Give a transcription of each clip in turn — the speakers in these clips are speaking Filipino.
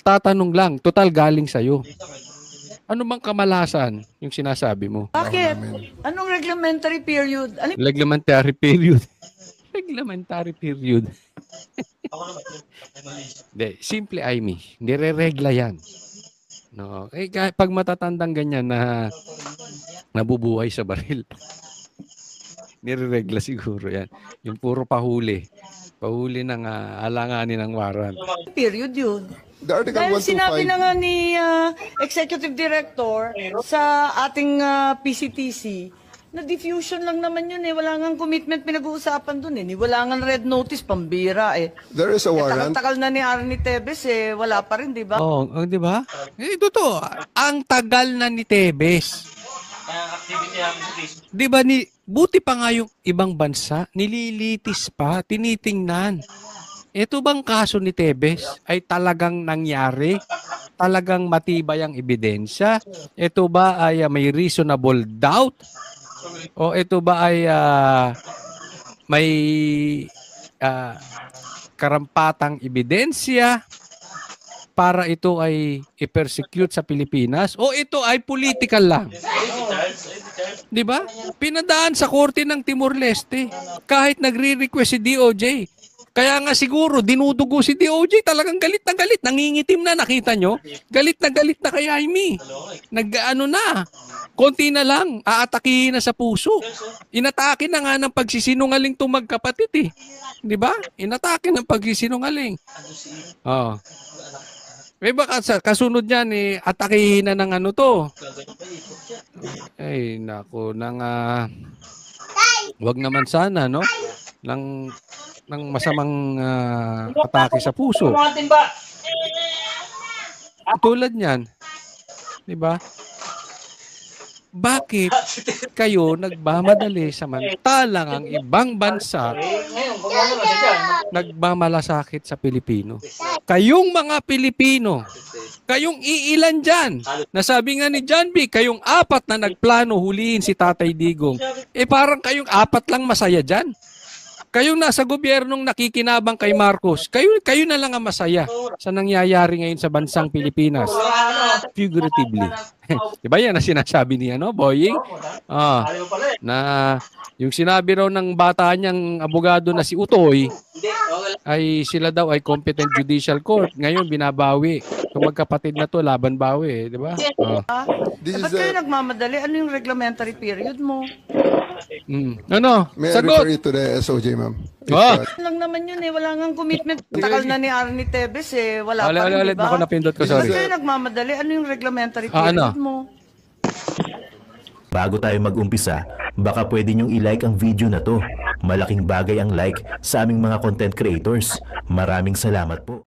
Magtatanong lang, total galing sa'yo. Ano bang kamalasan yung sinasabi mo? Bakit? Anong reglementary period? Reglementary period. Reglementary period. De, simple Amy. Nire-regla yan. No. Eh, pag matatandang ganyan na nabubuhay sa baril, nire-regla siguro yan. Yung puro pahuli. Pahuli ng alanganin ng warrant. Period yun. The Article Dahil sinabi 125. na nga ni Executive Director sa ating PCTC, na diffusion lang naman yun eh. Wala nga commitment pinag-uusapan dun eh. Wala nga red notice, pambira eh. There is a warrant. Takal na ni Arnie Tevez eh. Wala pa rin, di ba? Oh, di ba? Totoo. Ang tagal na ni Tevez. Di ba buti pa nga yung ibang bansa, nililitis pa, tinitingnan. Ito bang kaso ni Tevez ay talagang nangyari? Talagang matibay ang ebidensya? Ito ba ay may reasonable doubt? O ito ba ay may karampatang ebidensya para ito ay i-persecute sa Pilipinas? O ito ay political lang? Di ba? Pinadaan sa korte ng Timor-Leste kahit nagre-request si DOJ. Kaya nga siguro, dinudugo si DOJ, talagang galit na galit. Nangingitim na, nakita nyo? Galit na kay Jaime. Nag-ano na, konti na lang, aatakihin na sa puso. Inatake na nga ng pagsisinungaling itong magkapatid eh. Di ba? Inatake ng pagsisinungaling. Oh. May baka kasunod niyan eh, atakihin na ng ano to. Ay, nako, wag naman sana, no? ng masamang atake sa puso. Tulad niyan, 'di ba? Bakit kayo nagmamadali samantalang ang ibang bansa nagmamalasakit sa Pilipino? Kayong mga Pilipino, kayong iilan dyan. Nasabi nga ni John B, kayong 4 na nagplano huliin si Tatay Digong. Eh parang kayong 4 lang masaya dyan. Kayong nasa gobyernong nakikinabang kay Marcos, kayo na lang ang masaya sa nangyayari ngayon sa bansang Pilipinas. Figuratively. Diba yan na sinasabi niya, no, Boying? Na yung sinabi raw ng bata niyang abogado na si Utoy, ay sila daw ay competent judicial court. Ngayon, binabawi. Kung magkapatid na to, laban bawi. Di ba? Ba't kayo nagmamadali? Ano yung reglementary period mo? Ano? May I Sagot! refer you to the SOJ, ma'am? Lang naman yun eh. Wala nga commitment. Takal na ni Arnie Tevez eh. Wala pa rin, Ulit, diba? ako napindot ko, Ba't sorry. kayo nagmamadali? Ano yung reglementary period mo? Bago tayo mag-umpisa, baka pwede niyong i-like ang video na to. Malaking bagay ang like sa aming mga content creators. Maraming salamat po.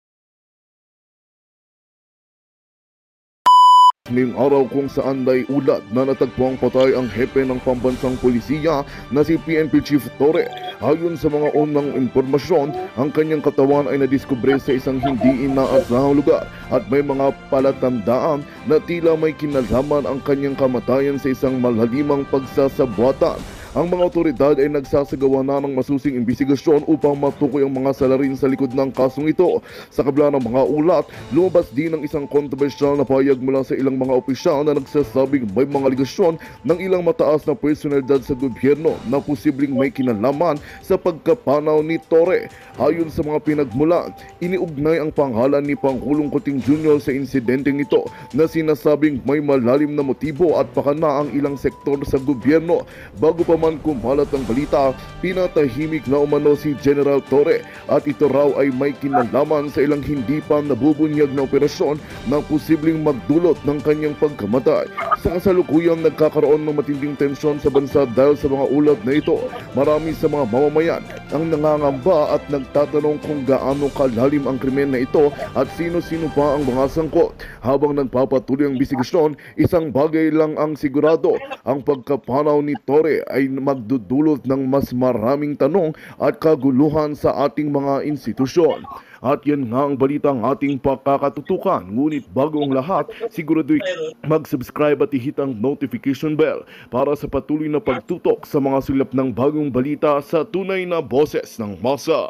Ngayong araw kung saan may ulat na natagpuang patay ang hepe ng pambansang polisiya na si PNP Chief Torre. Ayon sa mga unang impormasyon, ang kanyang katawan ay nadiskubre sa isang hindi inaasahang lugar at may mga palatandaan na tila may kinalaman ang kanyang kamatayan sa isang malalimang pagsasabuatan. Ang mga otoridad ay nagsasagawa na ng masusing imbestigasyon upang matukoy ang mga salarin sa likod ng kasong ito. Sa kabila ng mga ulat, lumabas din ang isang kontrobersyal na pahayag mula sa ilang mga opisyal na nagsasabing may mga aligasyon ng ilang mataas na personalidad sa gobyerno na posibleng may kinalaman sa pagkapanaw ni Torre. Ayon sa mga pinagmulan, iniugnay ang pangalan ni Pangulong Kuting Jr. sa insidenteng ito na sinasabing may malalim na motibo at pakana ang ilang sektor sa gobyerno. Bago pa man kumalat ang balita, pinatahimik na umano si General Torre at ito raw ay may kinalaman sa ilang hindi pa nabubunyag na operasyon na posibleng magdulot ng kanyang pagkamatay. Sa kasalukuyang nagkakaroon ng matinding tensyon sa bansa dahil sa mga ulat na ito, marami sa mga mamamayan ang nangangamba at nagtatanong kung gaano kalalim ang krimen na ito at sino-sino pa ang mga sangkot. Habang nagpapatuloy ang investigasyon, isang bagay lang ang sigurado, ang pagkapanaw ni Torre ay magdudulot ng mas maraming tanong at kaguluhan sa ating mga institusyon. At yan nga ang balitang ating pakakatutukan. Ngunit bago ang lahat, siguradu'y mag-subscribe at i-hit ang notification bell para sa patuloy na pagtutok sa mga sulap ng bagong balita sa tunay na boses ng masa.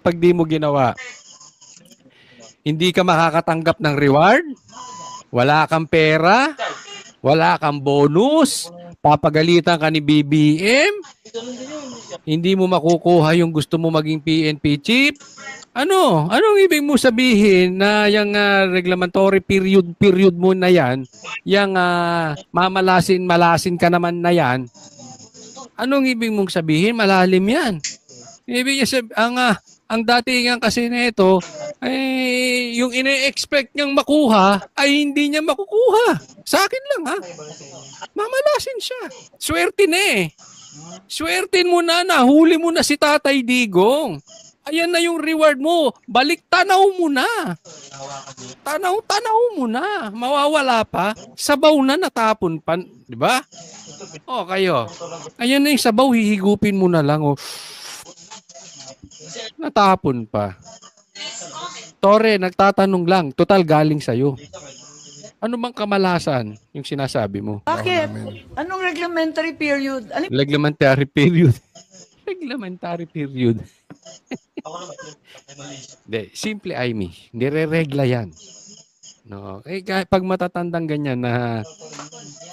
pag di mo ginawa. Hindi ka makakatanggap ng reward, wala kang pera, wala kang bonus, papagalitan ka ni BBM, hindi mo makukuha yung gusto mo maging PNP chief. Ano? Anong ibig mo sabihin na yung regulatory period mo na yan, yung mamalasin ka naman na yan, anong ibig mong sabihin? Malalim yan. Ibig niya ang datingan kasi nito ay yung ine-expect niyang makuha ay hindi niya makukuha. Sa akin lang ha. Mamalasin siya. Swerte na eh. Swertin mo na, nahuli mo na si Tatay Digong. Ayan na yung reward mo. Balik tanaw mo na. Tanaw mo na. Mawawala pa. Sabaw na natapon pa. Di ba? O kayo. Ayan na yung sabaw. Hihigupin mo na lang. O. Natapon pa. Tore, nagtatanong lang. Total galing sa'yo. Ano bang kamalasan yung sinasabi mo? Bakit? Anong reglementary period? Ano Reglementary period. Reglementary period. De, simple Amy. Nire-regla yan. No, pag matatandang ganyan na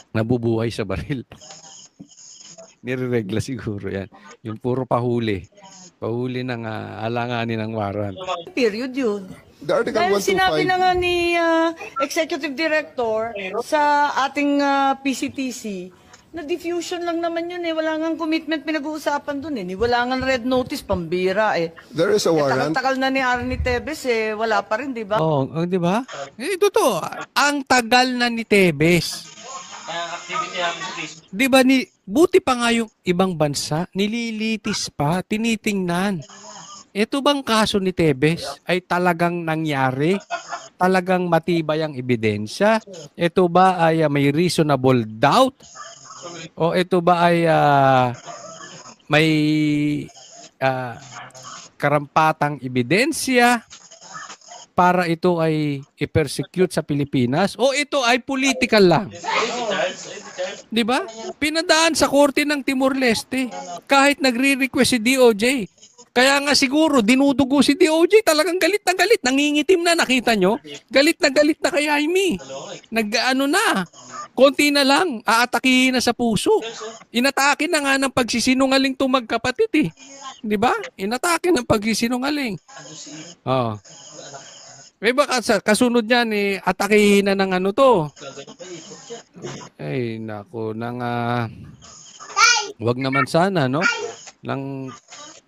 nabubuhay sa baril. Nire-regla siguro yan. Yung puro pahuli. Pahuli ng alanganin ng waran. period yun? The Article Dahil sinabi 125, na nga ni Executive Director sa ating PCTC, na diffusion lang naman yun eh. Wala nga commitment pinag-uusapan dun eh. Wala nga red notice, pambira eh. there is a warrant. Takal-takal na ni Arnie Tevez eh. Wala pa rin, di ba? Oh, di ba? Totoo. Ang tagal na ni Tevez. Di ba buti pa nga yung ibang bansa, nililitis pa, tinitingnan. Ito bang kaso ni Tevez ay talagang nangyari? Talagang matibay ang ebidensya? Ito ba ay may reasonable doubt? O ito ba ay may karampatang ebidensya para ito ay i-persecute sa Pilipinas? O ito ay political lang? Di ba? Pinadaan sa korte ng Timor-Leste kahit nagre-request si DOJ. Kaya nga siguro dinudugo si DOJ, talagang galit na galit, nangingitim na, nakita nyo? Galit na kay Jaime. Nag-ano na, konti na lang, aatakihin na sa puso. Inatake na nga ng pagsisinungaling itong magkapatid eh. Di ba? Inatake ng pagsisinungaling. Oh. May baka kasunod niyan eh, atakihin na ng ano to. Ay, nako, wag naman sana, no?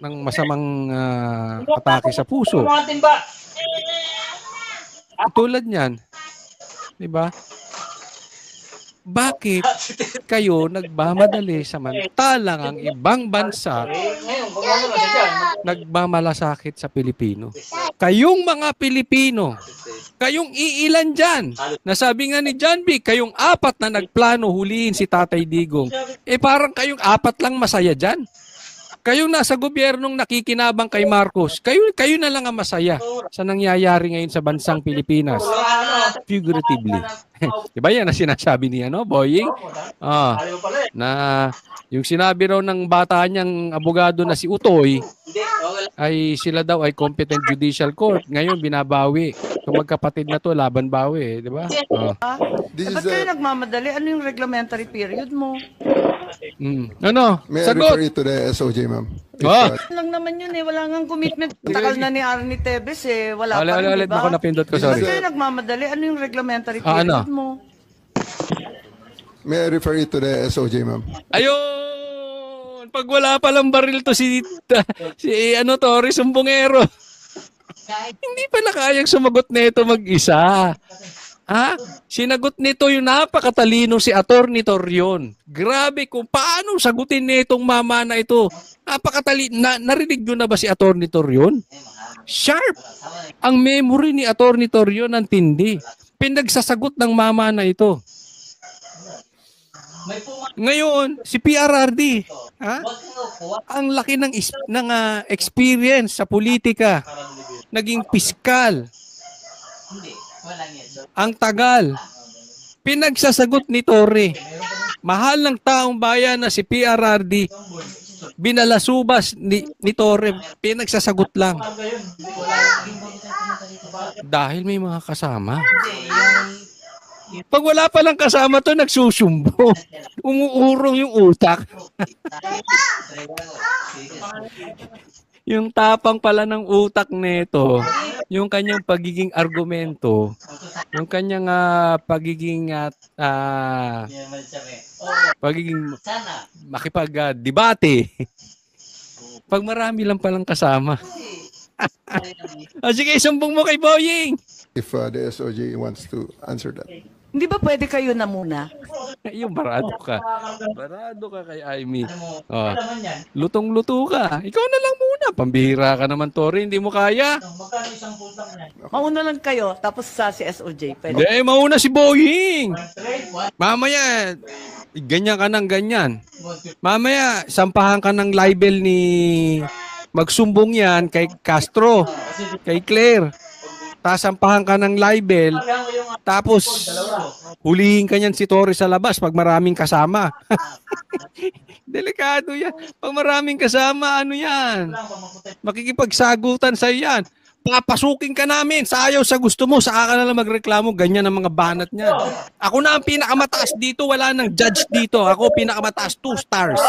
ng masamang atake sa puso. Tulad niyan. 'Di ba? Bakit kayo nagmamadali samantalang ang ibang bansa nagmamalasakit sa Pilipino? Kayong mga Pilipino, kayong iilan dyan. Nasabi nga ni John B, kayong 4 na nagplano hulihin si Tatay Digong. Parang kayong 4 lang masaya dyan. Kayong nasa gobyernong nakikinabang kay Marcos, kayo na lang ang masaya sa nangyayari ngayon sa bansang Pilipinas. Figuratively. Diba yan na sinasabi niya, no, Boying? Na yung sinabi raw ng bata niyang abogado na si Utoy, ay sila daw ay competent judicial court. Ngayon, binabawi. Kung magkapatid na to, laban bawi. Di ba? Ba't kayo nagmamadali? Ano yung reglementary period mo? Ano? May I Sagot! refer you to the SOJ, ma'am? Lang naman yun eh. Wala nga commitment. Takal na ni Arnie Tevez eh. Wala pa rin, Ulit di ba? ako napindot ko, Ba't sorry. kayo nagmamadali? Ano yung reglementary period ano? mo? May I refer you to the SOJ, ma'am? Ayun! Pag wala palang baril to si Torres Sumbongero. Hindi pala kayang sumagot nito mag-isa. Sinagot nito yung napakatalino si Attorney Torion. Grabe kung paano sagutin nitong mama na ito. Napakatalino. Narinig nyo na ba si Attorney Torion? Sharp. Ang memory ni Attorney Torion ang tindi. Pinagsasagot ng mama na ito. Ngayon, si PRRD, ang laki ng experience sa politika. Naging piskal. Ang tagal. Pinagsasagot ni Torre. Mahal ng taong bayan na si PRRD. binalasubas ni Torre, pinagsasagot lang. Dahil may mga kasama. Pag wala palang kasama to, nagsusumbo. Umuurong yung utak. Yung tapang pala ng utak nito, yung kanyang pagiging argumento, yung kanyang pagiging makipag-debate. Pag marami lang palang kasama. Sige, sumbong mo kay Boying. If the SOJ wants to answer that. Hindi ba pwede kayo na muna? Yung barado ka. Barado ka kay Amy. Oh, lutong-luto ka. Ikaw na lang muna. Pambihira ka naman, Tori. Hindi mo kaya. Mauna lang kayo, tapos si SOJ. Pwede. Hindi, mauna si Boying. Mamaya, ganyan ka ng ganyan. Mamaya, sampahan ka ng libel ni... Magsumbong yan kay Castro, kay Claire. Tasampahan ka ng libel, tapos hulihin ka niyan si Torre sa labas pag maraming kasama. Delikado yan. Pag maraming kasama, ano yan? Makikipagsagutan sa yan. Papasukin ka namin, sayaw sa gusto mo, saka ka na lang magreklamo, ganyan ang mga banat niya. Ako na ang pinakamataas dito, wala nang judge dito. Ako pinakamataas, 2 stars.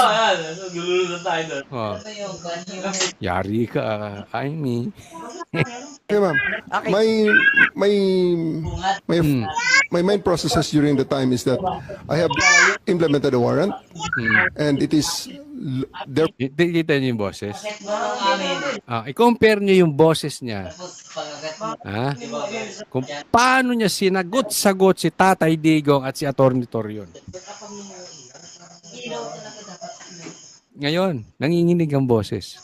Oh. Yari ka, Amy. Okay, ma'am. My main processes during the time is that I have implemented a warrant, and it is there. Kita niyo yung boses? I-compare niyo yung boses niya. Ha? Kung paano niya sinagot-sagot si Tatay Digong at si Atty. Torion. Ngayon, nanginginig ang boses.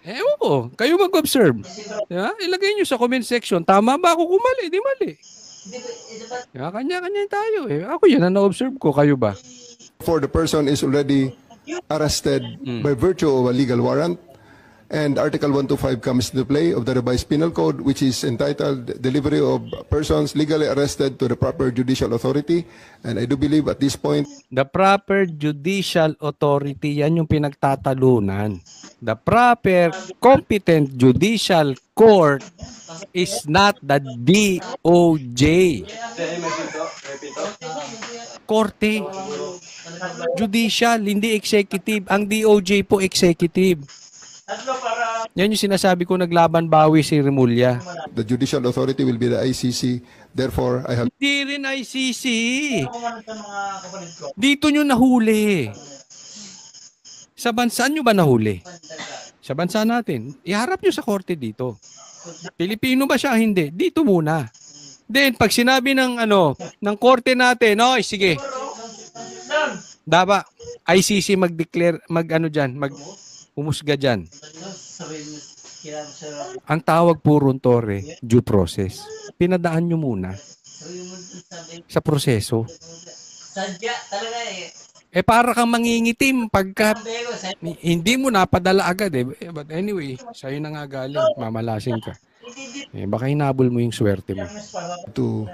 Ewan ko, kayo mag-observe. Diba? Ilagay nyo sa comment section, tama ba ako kung mali? Di mali. Diba? Kanya-kanya tayo eh. Ako yan ang na-observe ko, kayo ba? For the person is already arrested by virtue of a legal warrant, and Article 125 comes into play of the revised penal code, which is entitled Delivery of Persons Legally Arrested to the Proper Judicial Authority. And I do believe at this point, The proper judicial authority, yan yung pinagtatalunan. The proper competent judicial court is not the DOJ. Korte. Judicial, hindi executive. Ang DOJ po executive. Yan yung sinasabi ko, naglaban bawi si Remulla. the judicial authority will be the ICC. Therefore, I have Hindi rin ICC. Dito nyo nahuli. Sa bansa nyo ba nahuli? Sa bansa natin. Iharap nyo sa korte dito. Pilipino ba siya? Hindi. Dito muna. Then, pag sinabi ng ng korte natin, oy, sige. Dapat ICC mag-declare, humusga dyan. Ang tawag po ron, Torre, due process. Pinadaan nyo muna sa proseso. Sadya talaga eh. Para kang mangingitim pagka hindi mo napadala agad eh. But anyway, sa'yo na nga galing, mamalasin ka. Baka hinabol mo yung swerte mo. to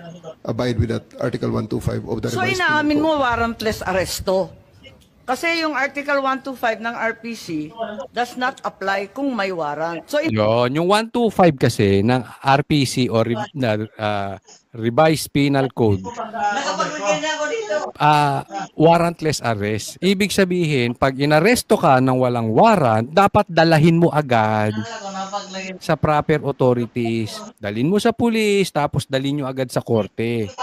abide with that Article 125 of the So revised inaamin penal mo warrantless arresto. Kasi yung Article 125 ng RPC does not apply kung may warrant. So Yun, yung 125 kasi ng RPC o Revised Penal Code, Nakapag-review na ako dito. warrantless arrest. Ibig sabihin, pag inaresto ka ng walang warrant, dapat dalahin mo agad Akala ko napaglagay. sa proper authorities. Dalhin mo sa pulis, tapos dalhin nyo agad sa korte.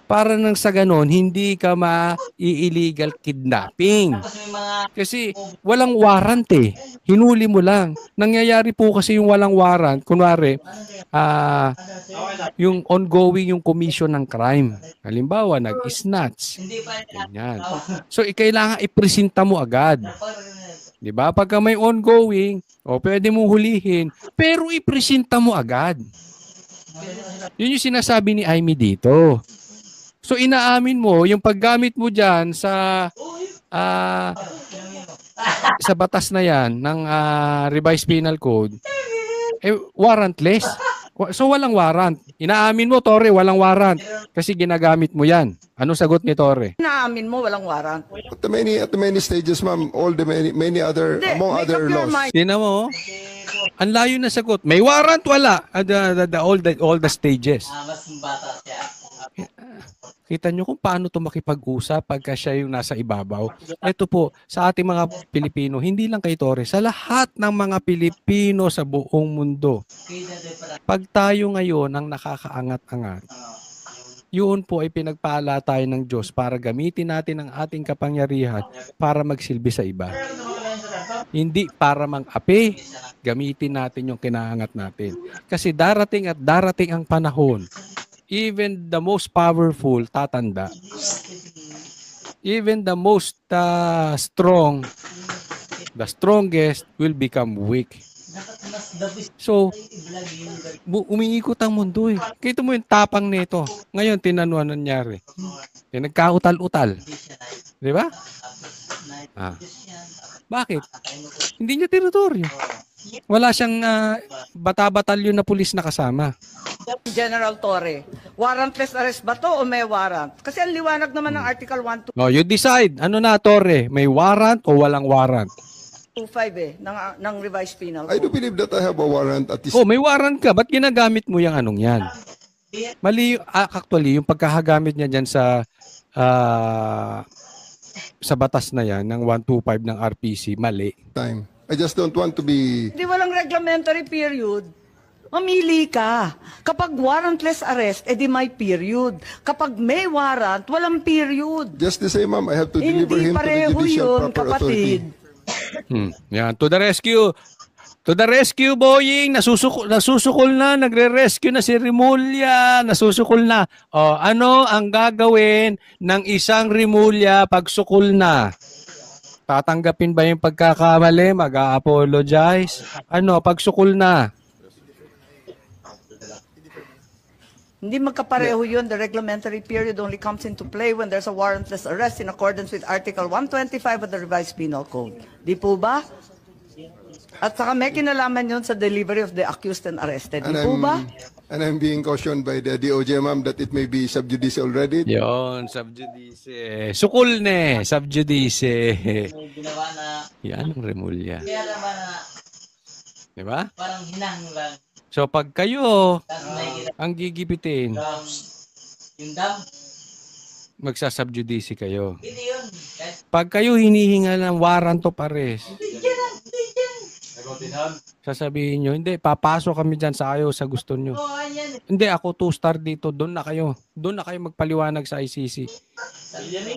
Para nang sa ganon, hindi ka ma-illegal kidnapping. Tapos may mga Kasi walang warrant eh. Hinuli mo lang. Nangyayari po kasi yung walang warrant, kunwari, yung ongoing yung commission ng crime. Halimbawa, nag-snatch. hindi pa Ganyan. So, kailangan ipresenta mo agad. Di ba? Pagka may ongoing, pwede mo hulihin, pero ipresenta mo agad. Yun yung sinasabi ni Amy dito. So, inaamin mo, yung paggamit mo dyan sa batas na yan ng Revised Penal Code, warrantless. So walang warrant. Inaamin mo, Torre, walang warrant. Kasi ginagamit mo yan. Anong sagot ni Torre? Naamin mo, walang warrant. At the many stages, ma'am, all the many other, Hindi, among make other up your laws. mind. Tingnan mo, oh. Ang layo na sagot. May warrant, wala. All the stages. Mas bata siya. Kita nyo kung paano ito makipag-usap pagka siya yung nasa ibabaw. Ito po, sa ating mga Pilipino, hindi lang kay Torre, sa lahat ng mga Pilipino sa buong mundo. Pag tayo ngayon ang nakakaangat-angat, yun po ay pinagpala tayo ng Diyos para gamitin natin ang ating kapangyarihan para magsilbi sa iba. Hindi para mang-api, gamitin natin yung kinaangat natin. Kasi darating at darating ang panahon, even the most powerful tatanda. Even the most strong, the strongest will become weak. So, umiikot ang mundo eh. Kita mo yung tapang nito. Ngayon, tinanuan nangyari. Nagkautal-utal. Di ba? Bakit? Hindi niya teritoryo. Wala siyang bata-batalyon na pulis na kasama. General Torre, warrantless arrest ba to o may warrant? Kasi ang liwanag naman ng Article 125 No, you decide. Ano na, Torre? May warrant o walang warrant? ng revised penal I do code. believe that I have a warrant at this Oh, may warrant ka. Ba't ginagamit mo yung anong yan? Mali, actually, yung pagkahagamit niya dyan sa batas na yan, ng 125 ng RPC, mali. time. I just don't want to be Hindi walang reglementary period. Mamili ka. Kapag warrantless arrest, edi may period. Kapag may warrant, walang period. just the same, ma'am. I have to deliver Hindi him to the pareho judicial yun, proper authority. kapatid. Yan, to the rescue. To the rescue, Boying. Nasusukol na. Nagre-rescue na si Rimulya. Nasusukol na. O, ano ang gagawin ng isang Rimulya pag sukol na? Tatanggapin ba yung pagkakamali? Mag-a-apologize? Ano, pag sukol na? Hindi magkapareho yun. The reglementary period only comes into play when there's a warrantless arrest in accordance with Article 125 of the revised penal code. Di po ba? At saka may kinalaman yun sa delivery of the accused and arrested. Di po ba? And I'm being cautioned by the DOJ, ma'am, that it may be sub judice already. Yon, subjudice. Sukol na, subjudice. Ginawa na, Yan ang Rimulya. kaya naman na Di ba? parang hinang lang. So pag kayo Tapos may ang gigipitin, yung dam, magsasubjudice kayo. hindi yun. Kahit Pag kayo hinihinga ng warrant of arrest, hindi dyan. sasabihin nyo, hindi, papasok kami dyan sa ayaw sa gusto nyo. Oo, yan. Hindi, ako 2-star dito, doon na kayo. Doon na kayo magpaliwanag sa ICC.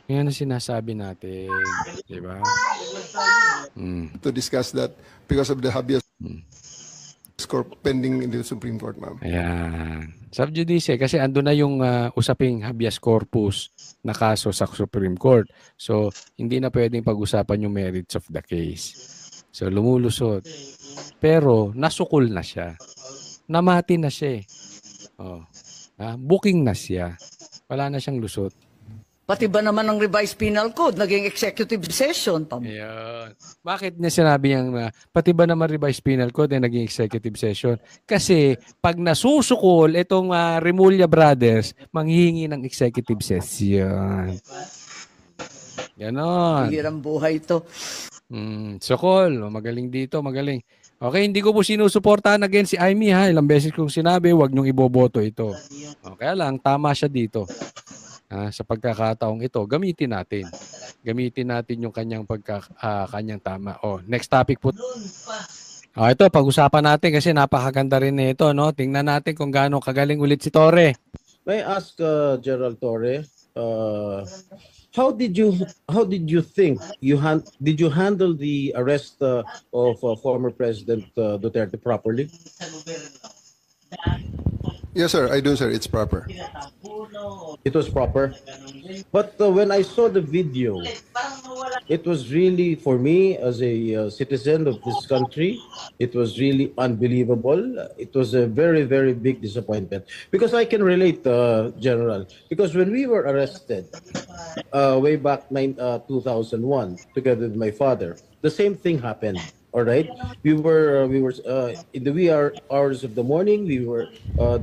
Yan ang sinasabi natin. Diba? To discuss that because of the habeas corpus pending in the Supreme Court, ma'am. Ayan. Subjudice, kasi ando na yung usaping habeas corpus na kaso sa Supreme Court. So, hindi na pwedeng pag-usapan yung merits of the case. So, lumulusot. Pero, nasukol na siya. Namati na siya. Oh. Booking na siya. Wala na siyang lusot. Pati ba naman ng revised penal code, naging executive session. Ayan. Bakit niya sinabi yung pati ba naman revised penal code ay naging executive session? Kasi pag nasusukol itong Rimulya Brothers, manghihingi ng executive session. Ganon. Hirang buhay to. Sukol. Magaling dito, magaling. Okay, hindi ko po sinusuportahan again si Amy ha. Ilang beses kong sinabi, huwag niyong iboboto ito. Okay lang, tama siya dito. Sa pagkakataong ito, gamitin natin. Gamitin natin yung kanyang kanyang tama. Next topic po. Ito, pag-usapan natin kasi napakaganda rin nito, no? Tingnan natin kung gaano kagaling ulit si Torre. May I ask Gerald Torre, how did you think did you handle the arrest of former President Duterte properly? Sa gobyerno. Yes, sir. I do, sir. It's proper. It was proper. But when I saw the video, it was really, for me as a citizen of this country, it was really unbelievable. It was a very, very big disappointment. Because I can relate, General. Because when we were arrested way back 2001, together with my father, the same thing happened. All right, we were in the wee hours of the morning. We were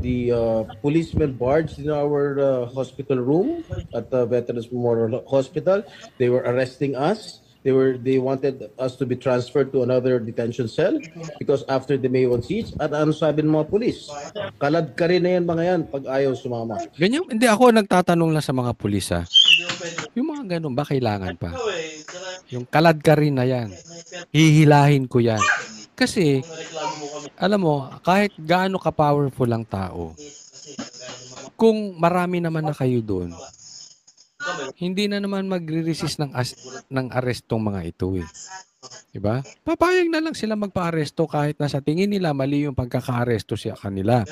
the policemen barged in our hospital room at the Veterans Memorial Hospital. They were arresting us. They wanted us to be transferred to another detention cell because after the May 1 siege, at ano sabi ng mga pulis? Kalad ka rin na yan mga yan pag ayaw sumama. Ganyan, hindi ako nagtatanong lang sa mga pulis ha. Yung mga ganun ba kailangan pa? Yung kalad ka rin na yan. Hihilahin ko yan. Kasi, alam mo, kahit gaano ka-powerful ang tao, kung marami naman na kayo doon, hindi na naman magre-resist ng arrestong mga ito eh. Diba? Papayag na lang sila magpa-aresto kahit na sa tingin nila mali yung pagkaka-aresto sa kanila.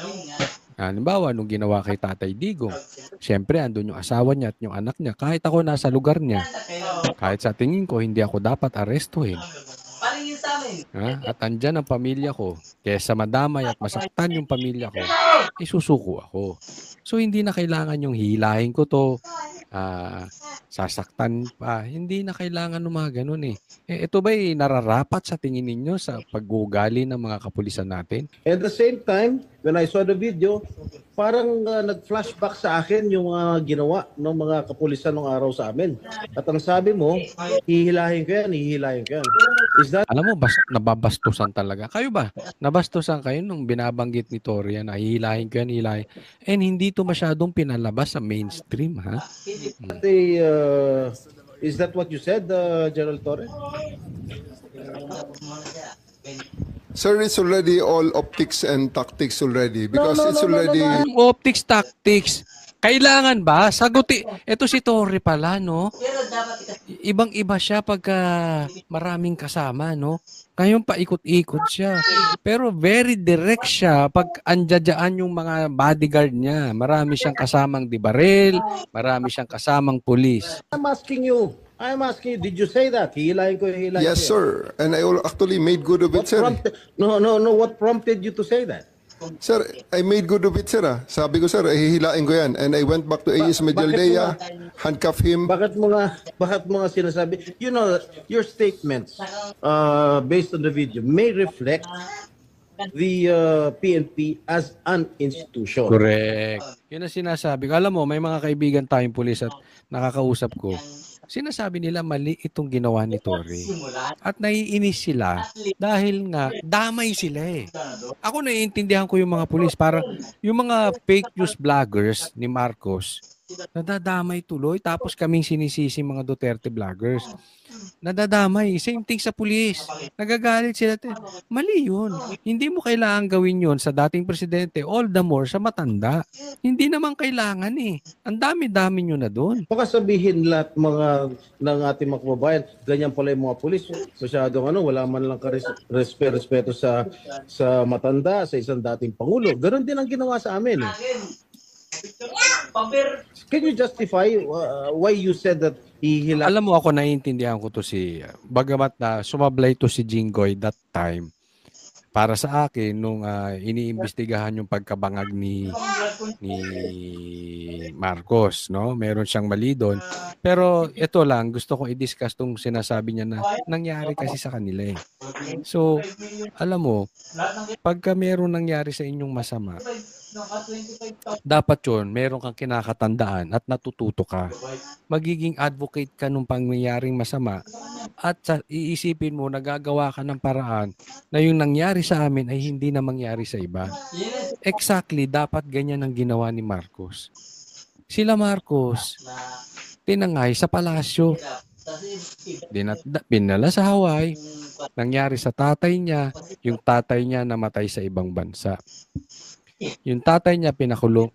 Halimbawa, nung ginawa kay Tatay Digong, siyempre, andun yung asawa niya at yung anak niya. Kahit ako nasa lugar niya, kahit sa tingin ko, hindi ako dapat arestuhin. At andyan ang pamilya ko. Kesa madamay at masaktan yung pamilya ko, isusuko ako. So, hindi na kailangan yung hilahin ko to, sasaktan pa. Hindi na kailangan ng mga ganun eh. Ito ba'y nararapat sa tingin ninyo sa pag-uugali ng mga kapulisan natin? At the same time, when I saw the video, parang nag-flashback sa akin yung ginawa ng mga kapulisan ng araw sa amin. At ang sabi mo, hihilahin ko yan. Is that... Alam mo, nababastusan talaga. Kayo ba? Nabastusan kayo nung binabanggit ni Toria na hihilahin ko yan, hihilahin. And hindi to masyadong pinalabas sa mainstream, ha? Is that what you said, General Torre? Sir, it's already all optics and tactics already because it's already... Yung optics, tactics. Kailangan ba? Saguti. Ito si Torre pala, no? Ibang-iba siya pagka maraming kasama, no? Ngayon paikot-ikot siya. Pero very direct siya pag andyadyaan yung mga bodyguard niya. Marami siyang kasamang dibarel, marami siyang kasamang pulis. I'm asking you, did you say that? Hihilahin ko. Yes, sir. And I actually made good of it, sir. No. What prompted you to say that? Sir, I made good of it, sir. Sabi ko, sir, hihilain ko yan. And I went back to AS Medialdea, handcuff him. Bakit mo nga sinasabi? You know, your statements based on the video may reflect the PNP as an institution. Correct. Yun ang sinasabi ko. Alam mo, may mga kaibigan tayong pulis at nakakausap ko. Sinasabi nila mali itong ginawa ni Torre. At naiinis sila dahil nga damay sila eh. Ako naiintindihan ko yung mga pulis. Para yung mga fake news vloggers ni Marcos, nadadamay tuloy. Tapos kaming sinisisi mga Duterte vloggers. Nadadamay. Same thing sa pulis. Nagagalit sila. Mali yun. Hindi mo kailangan gawin yun sa dating presidente. All the more sa matanda. Hindi naman kailangan eh. Ang dami-dami nyo na doon. Baka sabihin lahat ng ating mga kababayan, ganyan pala yung mga pulis. Masyadong wala man lang respeto sa matanda, sa isang dating pangulo. Ganon din ang ginawa sa amin eh. Can you justify why you said that hihila? Alam mo ako, naiintindihan ko to bagamat na sumablay to si Jinggoy that time. Para sa akin, nung iniimbestigahan yung pagkabangag ni Marcos, no? Meron siyang mali doon. Pero ito lang, gusto kong i-discuss tong sinasabi niya na nangyari kasi sa kanila eh. So, alam mo, pagka meron nangyari sa inyong masama, dapat yun, meron kang kinakatandaan at natututo ka. Magiging advocate ka nung pangyayaring masama at iisipin mo, nagagawa ka ng paraan na yung nangyari sa amin ay hindi na mangyari sa iba. Exactly, dapat ganyan ang ginawa ni Marcos. Sila Marcos, tinangay sa palasyo. Pinala sa Hawaii. Nangyari sa tatay niya, yung tatay niya namatay sa ibang bansa. Yung tatay niya pinakulong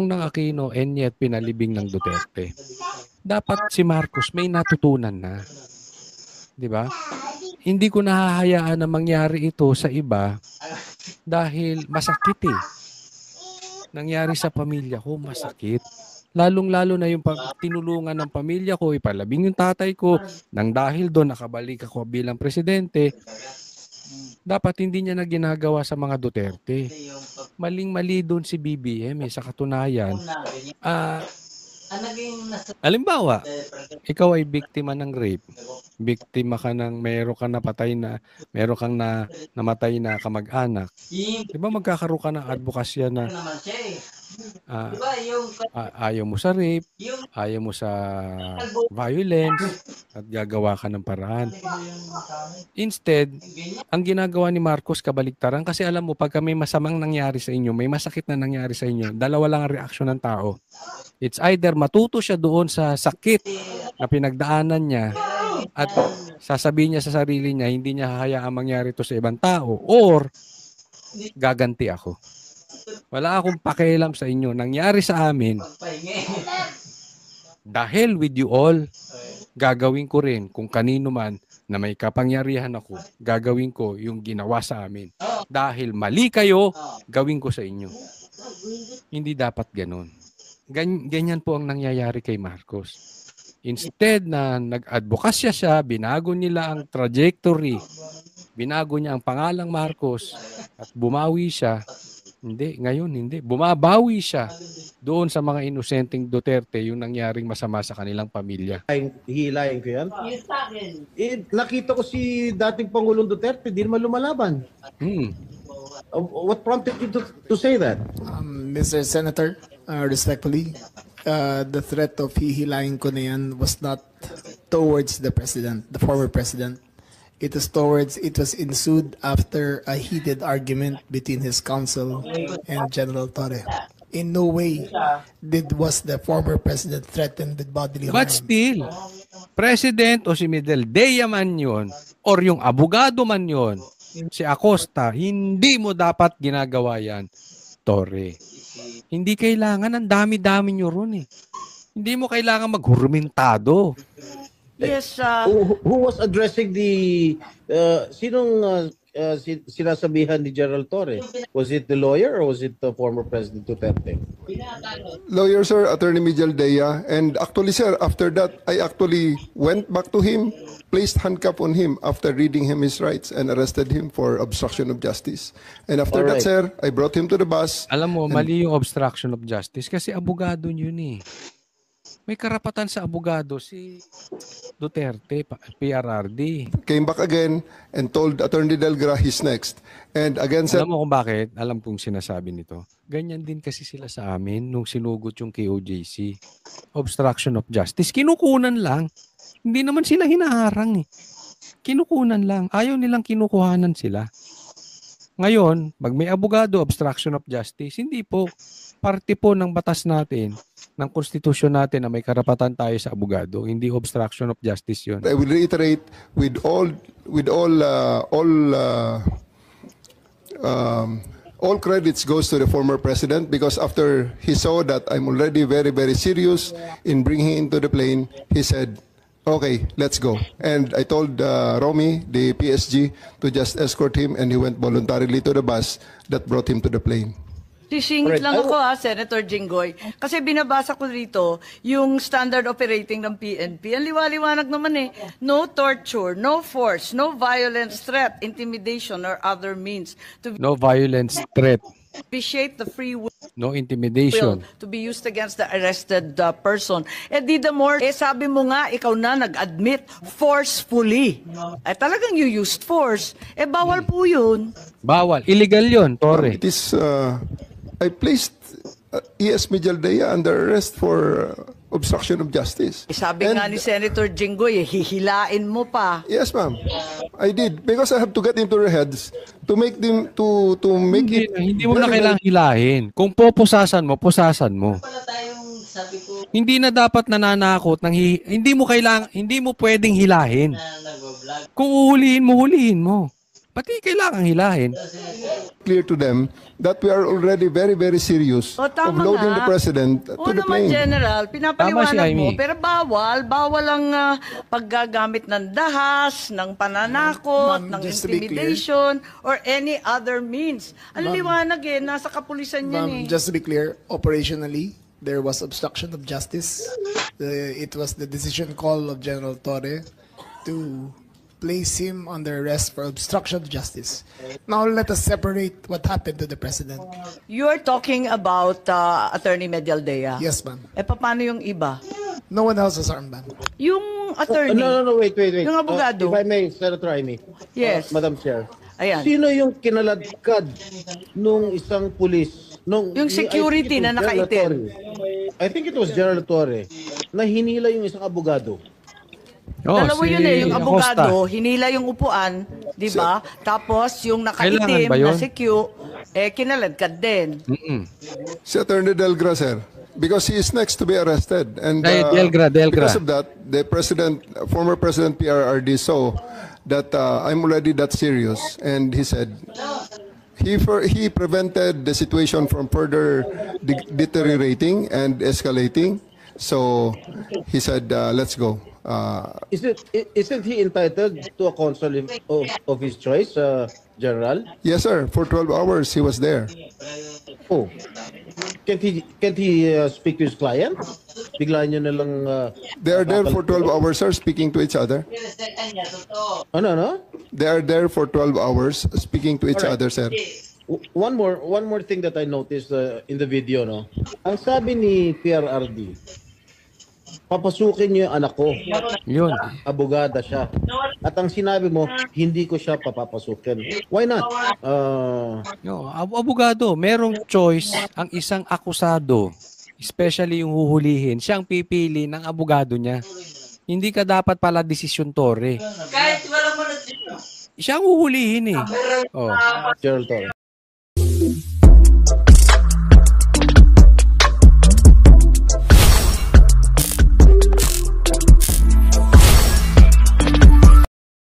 ng Aquino and yet pinalibing ng Duterte. Dapat si Marcos may natutunan na. 'Di ba? Hindi ko nahahayaan na mangyari ito sa iba dahil masakit eh. Nangyari sa pamilya ko, masakit. Lalong-lalo na yung tinulungan ng pamilya ko, ipalabing yung tatay ko, nang dahil doon nakabalik ako bilang presidente. Dapat hindi niya na ginagawa sa mga Duterte. Maling-mali doon si BBM sa katunayan. Ang naging nasa Halimbawa, ikaw ay biktima ng rape. Biktima ka ng meron kang namatay na kamag-anak. yung Di ba magkakaroon ka ng advokasya na naman siya eh. ah, Diba yung ayaw mo sa rape, yung ayaw mo sa violence, at gagawa ka ng paraan. Instead, ang ginagawa ni Marcos kabaliktaran kasi alam mo, pag may masamang nangyari sa inyo, may masakit na nangyari sa inyo, dalawa lang ang reaksyon ng tao. It's either matuto siya doon sa sakit na pinagdaanan niya at sasabihin niya sa sarili niya, hindi niya hahayaang mangyari ito sa ibang tao, or gaganti ako. Wala akong pakialam sa inyo. Nangyari sa amin, pahingi. dahil with you all, gagawin ko rin kung kanino man na may kapangyarihan ako, gagawin ko yung ginawa sa amin. Dahil mali kayo, gawin ko sa inyo. Hindi dapat ganun. Ganyan po ang nangyayari kay Marcos. Instead na nag-advokasya siya, binago nila ang trajectory, binago niya ang pangalang Marcos at bumawi siya. Hindi, ngayon hindi. Bumabawi siya doon sa mga inosenteng Duterte yung nangyaring masama sa kanilang pamilya. Hihilayin ko yan. Yung sa akin, Nakita ko si dating Pangulong Duterte, di naman lumalaban. What prompted you to say that? Mr. Senator, respectfully, the threat of hihilayin ko na yan was not towards the president, the former president. It was ensued after a heated argument between his counsel and General Torre. In no way was the former president threatened with bodily harm. But still, President o si Medeldea man yun, or yung abogado man yun, si Acosta, hindi mo dapat ginagawa yan, Torre. Hindi kailangan, ang dami-dami nyo ron eh. Hindi mo kailangan maghurmentado. Yes, Who was addressing the sinasabihan ni General Torre? Was it the lawyer or was it the former President Duterte? Lawyer, sir, Attorney Miguel Dea. And actually, sir, after that, I actually went back to him, placed handcuff on him after reading him his rights and arrested him for obstruction of justice. And after that, Alright. sir, I brought him to the bus. Alam mo, mali yung obstruction of justice kasi abogado yun eh. May karapatan sa abogado si Duterte, PRRD. Came back again and told Attorney Delgra he's next. And again, sir, Alam mo kung bakit? Alam kong sinasabi nito. Ganyan din kasi sila sa amin nung sinugot yung KOJC. Obstruction of justice. Kinukunan lang. Hindi naman sila hinaharang eh. Kinukunan lang. Ayaw nilang kinukuhanan sila. Ngayon, pag may abogado, obstruction of justice, hindi po. Parte po ng batas natin, ng konstitusyon natin na may karapatan tayo sa abogado. Hindi obstruction of justice yun. I will reiterate with all credits goes to the former president because after he saw that I'm already very, very serious in bringing him into the plane, he said, okay, let's go. And I told Romy, the PSG, to just escort him and he went voluntarily to the bus that brought him to the plane. Sisingit lang ako Senator Jinggoy. Kasi binabasa ko dito yung standard operating ng PNP. Ang liwaliwanag naman eh. No torture, no force, no violence, threat, intimidation, or other means to No violence, threat, vitiate the free will no intimidation. to be used against the arrested person. Di the more, sabi mo nga, ikaw na nag-admit forcefully. Talagang you used force. Bawal po yun. Bawal. Illegal yun, Torre. It is, I placed E.S. Mijaldea under arrest for obstruction of justice. Sabi And- nga ni Senator Jinggoy, hihilain mo pa. Yes, ma'am. I did because I have to get into their heads to make them to make it. Hindi mo na very, kailangang hilahin. Kung pupusasan mo, pusasan mo. wala tayong sabi ko Hindi na dapat nananakot hindi mo pwedeng hilahin. na nag-vlog. Kung hulihin mo. Pati kailangang hilahin. clear to them that we are already very, very serious of Tama loading nga. the president to Oo the naman, plane. General, pinapaliwanag Tama si mo, Amy. pero bawal ang paggagamit ng dahas, ng pananakot, Ma'am, ng just to be clear. intimidation, or any other means. Ang liwanag nasa kapulisan yan eh. Just to be clear, operationally, there was obstruction of justice. It was the decision call of General Torre to place him under arrest for obstruction of justice. Now let us separate what happened to the president. You are talking about Attorney Medialdea. Yes, ma'am. Paano yung iba? No one else was armed, ma'am. Yung attorney. No, wait. Yung abogado. If I may, Senator Amy. Yes. Madam Chair. Ayan. Sino yung kinaladkad nung isang pulis? Yung security na nakaitim. I think it was General Torre na hinila yung isang abogado. Dalawa yun eh, yung Acosta. abogado, hinila yung upuan, di ba? Tapos yung nakaitim Kailangan ba yun? na si Q, kinaladkad din. Si Attorney Delgra, sir, because he is next to be arrested. And Ay, Delgra. because of that, the former President PRRD saw that I'm already that serious. And he said, he prevented the situation from further deteriorating and escalating. So he said, let's go. Isn't he entitled to a counsel of his choice, General? Yes, sir. For 12 hours, he was there. Oh. Can't he speak to his client? Bigla niyo na lang... They are there for 12 hours, sir, speaking to each other. Ano? They are there for 12 hours, speaking to each Alright. other, sir. One more thing that I noticed in the video, no? Ang sabi ni PRRD, papasukin niyo yung anak ko. Yun. Abogada siya. At ang sinabi mo, hindi ko siya papapasukin. Why not? No, abogado, merong choice ang isang akusado, especially yung huhulihin, siyang pipili ng abogado niya. Hindi ka dapat pala desisyon tore. Kahit wala mo na Siya ang huhulihin eh. Oh. Gerald Torre.